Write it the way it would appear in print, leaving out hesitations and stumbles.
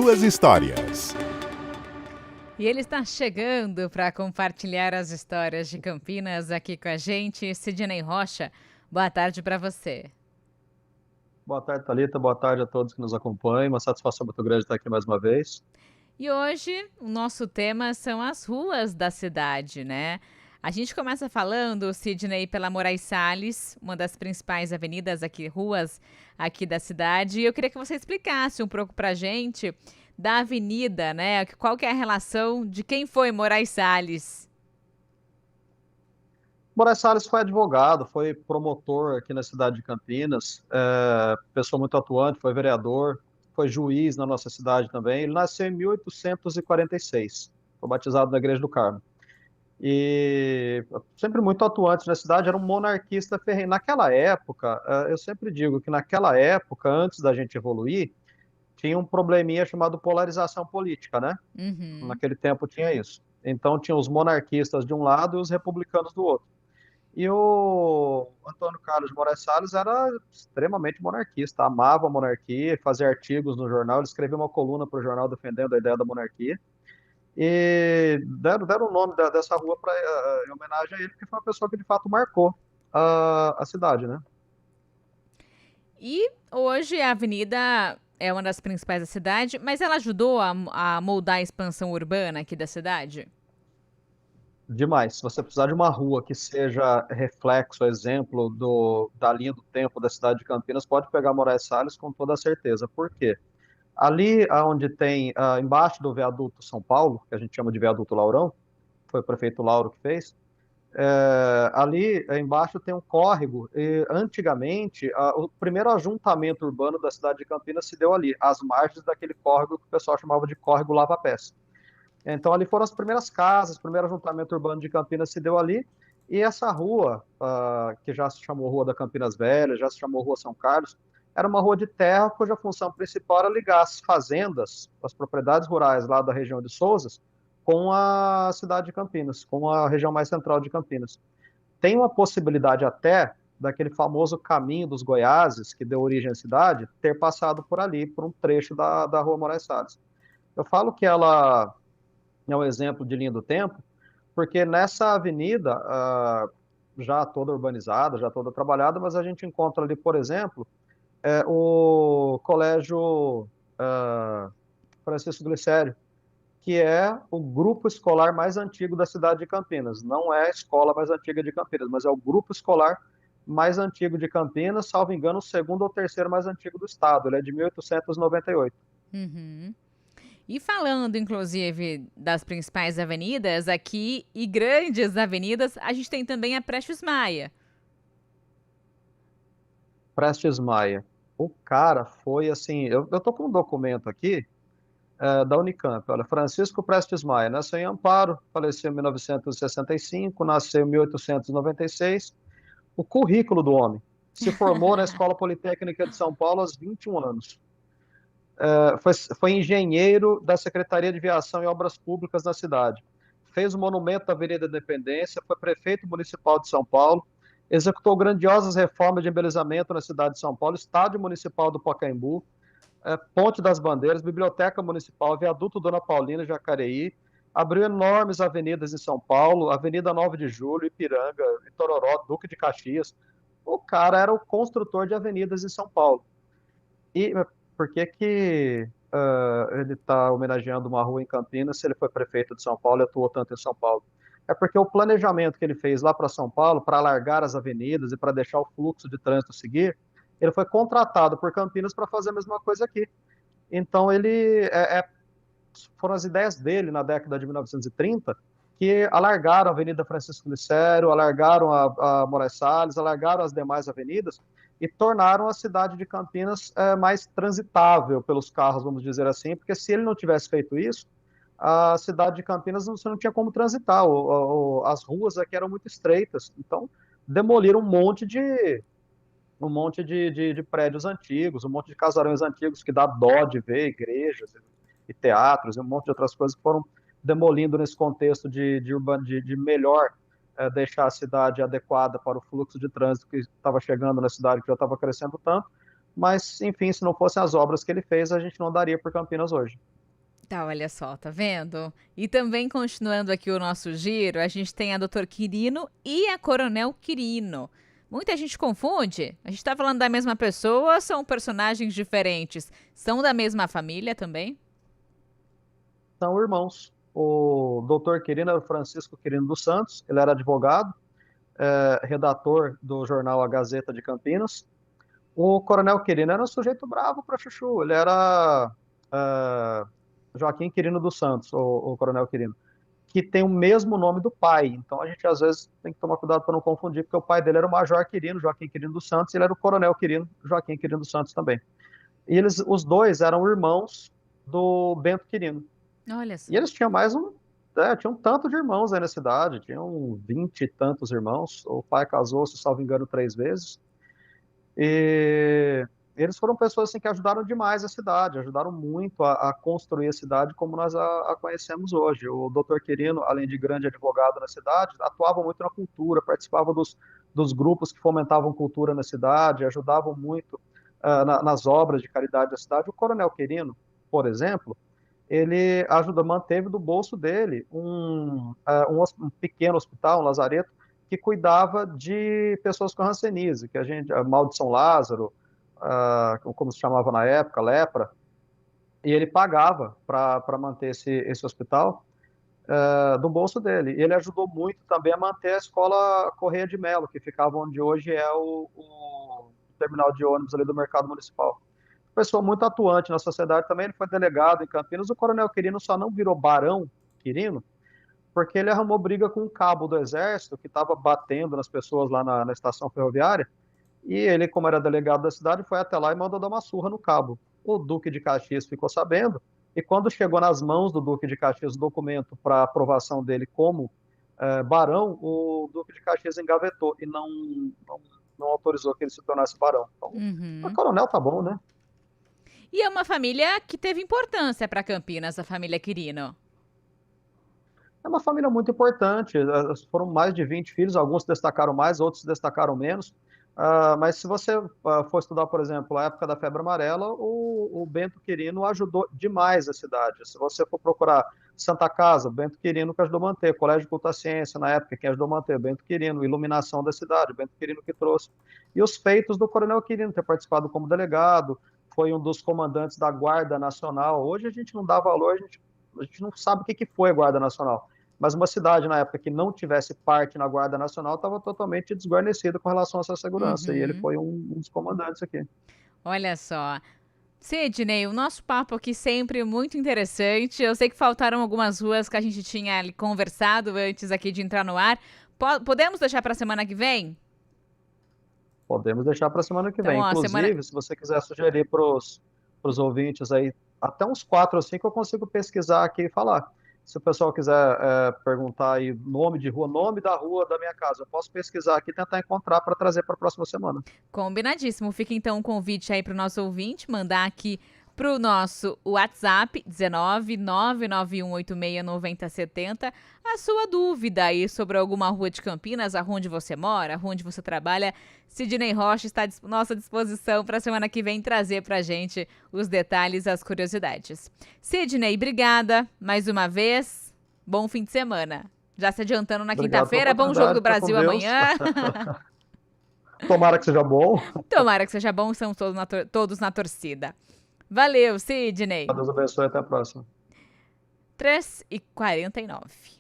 Suas histórias. E ele está chegando para compartilhar as histórias de Campinas aqui com a gente, Sidney Rocha. Boa tarde para você. Boa tarde, Thalita. Boa tarde a todos que nos acompanham. Uma satisfação muito grande estar aqui mais uma vez. E hoje o nosso tema são as ruas da cidade, né? A gente começa falando, Sidney, pela Moraes Salles, uma das principais avenidas aqui, ruas aqui da cidade. E eu queria que você explicasse um pouco pra gente da avenida, né? Qual que é a relação de quem foi Moraes Salles? Moraes Salles foi advogado, foi promotor aqui na cidade de Campinas, pessoa muito atuante, foi vereador, foi juiz na nossa cidade também. Ele nasceu em 1846, foi batizado na Igreja do Carmo. E sempre muito atuante na cidade, era um monarquista ferrenho. Naquela época, eu sempre digo que naquela época, antes da gente evoluir, tinha um probleminha chamado polarização política, né? Uhum. Naquele tempo tinha isso. Então tinha os monarquistas de um lado e os republicanos do outro. E o Antônio Carlos de Moraes Salles era extremamente monarquista, amava a monarquia, fazia artigos no jornal, ele escrevia uma coluna para o jornal defendendo a ideia da monarquia. E deram o nome dessa rua em homenagem a ele, porque foi uma pessoa que de fato marcou a cidade, né? E hoje a avenida é uma das principais da cidade, mas ela ajudou a moldar a expansão urbana aqui da cidade? Demais. Se você precisar de uma rua que seja reflexo, exemplo da linha do tempo da cidade de Campinas, pode pegar Moraes Salles com toda a certeza. Por quê? Ali onde tem, embaixo do viaduto São Paulo, que a gente chama de viaduto Laurão, foi o prefeito Lauro que fez, ali embaixo tem um córrego. E, antigamente, o primeiro ajuntamento urbano da cidade de Campinas se deu ali, às margens daquele córrego que o pessoal chamava de córrego Lava-Pés. Então, ali foram as primeiras casas, o primeiro ajuntamento urbano de Campinas se deu ali, e essa rua, que já se chamou Rua da Campinas Velha, já se chamou Rua São Carlos, era uma rua de terra cuja função principal era ligar as fazendas, as propriedades rurais lá da região de Sousas, com a cidade de Campinas, com a região mais central de Campinas. Tem uma possibilidade até daquele famoso caminho dos Goiáses, que deu origem à cidade, ter passado por ali, por um trecho da Rua Moraes Salles. Eu falo que ela é um exemplo de linha do tempo, porque nessa avenida, já toda urbanizada, já toda trabalhada, mas a gente encontra ali, por exemplo, o Colégio Francisco Glicério, que é o grupo escolar mais antigo da cidade de Campinas. Não é a escola mais antiga de Campinas, mas é o grupo escolar mais antigo de Campinas, salvo engano, o segundo ou terceiro mais antigo do estado. Ele é de 1898. Uhum. E falando, inclusive, das principais avenidas aqui e grandes avenidas, a gente tem também a Prestes Maia. Prestes Maia. O cara foi assim. Eu tô com um documento aqui da Unicamp. Olha, Francisco Prestes Maia nasceu em Amparo, faleceu em 1965, nasceu em 1896. O currículo do homem. Se formou na Escola Politécnica de São Paulo aos 21 anos. Foi engenheiro da Secretaria de Viação e Obras Públicas na cidade. Fez o monumento da Avenida Independência, foi prefeito municipal de São Paulo, executou grandiosas reformas de embelezamento na cidade de São Paulo, estádio municipal do Pacaembu, Ponte das Bandeiras, Biblioteca Municipal, Viaduto Dona Paulina, Jacareí, abriu enormes avenidas em São Paulo, Avenida 9 de Julho, Ipiranga, Itororó, Duque de Caxias. O cara era o construtor de avenidas em São Paulo. E por que que ele está homenageando uma rua em Campinas se ele foi prefeito de São Paulo e atuou tanto em São Paulo? É porque o planejamento que ele fez lá para São Paulo, para alargar as avenidas e para deixar o fluxo de trânsito seguir, ele foi contratado por Campinas para fazer a mesma coisa aqui. Então, foram as ideias dele na década de 1930 que alargaram a Avenida Francisco Glicério, alargaram a Moraes Salles, alargaram as demais avenidas e tornaram a cidade de Campinas mais transitável pelos carros, vamos dizer assim, porque se ele não tivesse feito isso, a cidade de Campinas você não tinha como transitar, as ruas aqui eram muito estreitas, então demoliram um monte de prédios antigos, um monte de casarões antigos que dá dó de ver, igrejas e teatros, e um monte de outras coisas que foram demolindo nesse contexto de melhor deixar a cidade adequada para o fluxo de trânsito que estava chegando na cidade, que já estava crescendo tanto. Mas, enfim, se não fossem as obras que ele fez, a gente não daria por Campinas hoje. Tá, olha só, tá vendo? E também continuando aqui o nosso giro, a gente tem a Doutor Quirino e a Coronel Quirino. Muita gente confunde. A gente tá falando da mesma pessoa ou são personagens diferentes? São da mesma família também? São irmãos. O doutor Quirino era o Francisco Quirino dos Santos, ele era advogado, redator do jornal A Gazeta de Campinas. O Coronel Quirino era um sujeito bravo para chuchu, ele era é, Joaquim Quirino dos Santos, o Coronel Quirino, que tem o mesmo nome do pai. Então a gente às vezes tem que tomar cuidado para não confundir, porque o pai dele era o Major Quirino, Joaquim Quirino dos Santos, e ele era o Coronel Quirino, Joaquim Quirino dos Santos também. E eles, os dois eram irmãos do Bento Quirino. Olha E só. eles tinham tinham um tanto de irmãos aí na cidade, tinham 20 e tantos irmãos. O pai casou, se salvo engano, 3 vezes. E eles foram pessoas assim, que ajudaram demais a cidade, ajudaram muito a construir a cidade como nós a conhecemos hoje. O doutor Quirino, além de grande advogado na cidade, atuava muito na cultura, participava dos grupos que fomentavam cultura na cidade, ajudavam muito nas obras de caridade da cidade. O Coronel Quirino, por exemplo, ele manteve do bolso dele um pequeno hospital, um lazareto, que cuidava de pessoas com hanseníase, que mal de São Lázaro, como se chamava na época, lepra, e ele pagava para manter esse hospital do bolso dele. E ele ajudou muito também a manter a escola Correia de Melo, que ficava onde hoje é o terminal de ônibus ali do Mercado Municipal. Pessoa muito atuante na sociedade também, ele foi delegado em Campinas. O Coronel Quirino só não virou Barão Quirino porque ele arrumou briga com um cabo do Exército que estava batendo nas pessoas lá na estação ferroviária, e ele, como era delegado da cidade, foi até lá e mandou dar uma surra no cabo. O Duque de Caxias ficou sabendo, e quando chegou nas mãos do Duque de Caxias o documento para aprovação dele como barão, o Duque de Caxias engavetou e não autorizou que ele se tornasse barão. Então, a Uhum. coronel tá bom, né? E é uma família que teve importância para Campinas, a família Quirino. É uma família muito importante, foram mais de 20 filhos, alguns se destacaram mais, outros se destacaram menos. Mas se você for estudar, por exemplo, a época da febre amarela, o Bento Quirino ajudou demais a cidade. Se você for procurar Santa Casa, Bento Quirino que ajudou a manter, Colégio de Culta Ciência, na época, quem ajudou a manter, Bento Quirino, iluminação da cidade, Bento Quirino que trouxe. E os feitos do Coronel Quirino, ter participado como delegado, foi um dos comandantes da Guarda Nacional. Hoje a gente não dá valor, a gente não sabe o que foi a Guarda Nacional. Mas uma cidade na época que não tivesse parte na Guarda Nacional estava totalmente desguarnecida com relação a essa segurança. E ele Uhum. foi um dos comandantes aqui. Olha só. Sidney, o nosso papo aqui sempre muito interessante. Eu sei que faltaram algumas ruas que a gente tinha ali conversado antes aqui de entrar no ar. Podemos deixar para a semana que vem? Podemos deixar para a semana que Então, vem. ó, semana. Inclusive, se você quiser sugerir para os ouvintes aí, até uns 4 ou 5 eu consigo pesquisar aqui e falar. Se o pessoal quiser perguntar aí nome de rua, nome da rua da minha casa, eu posso pesquisar aqui e tentar encontrar para trazer para a próxima semana. Combinadíssimo. Fica então um convite aí para o nosso ouvinte mandar aqui para o nosso WhatsApp 19 99186 9070 a sua dúvida aí sobre alguma rua de Campinas, aonde você mora, aonde você trabalha. Sidney Rocha está à nossa disposição para a semana que vem trazer para a gente os detalhes, as curiosidades. Sidney, obrigada mais uma vez. Bom fim de semana. Já se adiantando na Obrigado pela quinta-feira, bom jogo oportunidade, do fica com Brasil Deus. amanhã. Tomara que seja bom. Tomara que seja bom, estamos todos na torcida. Valeu, Sidney. Deus abençoe, até a próxima. 3h49.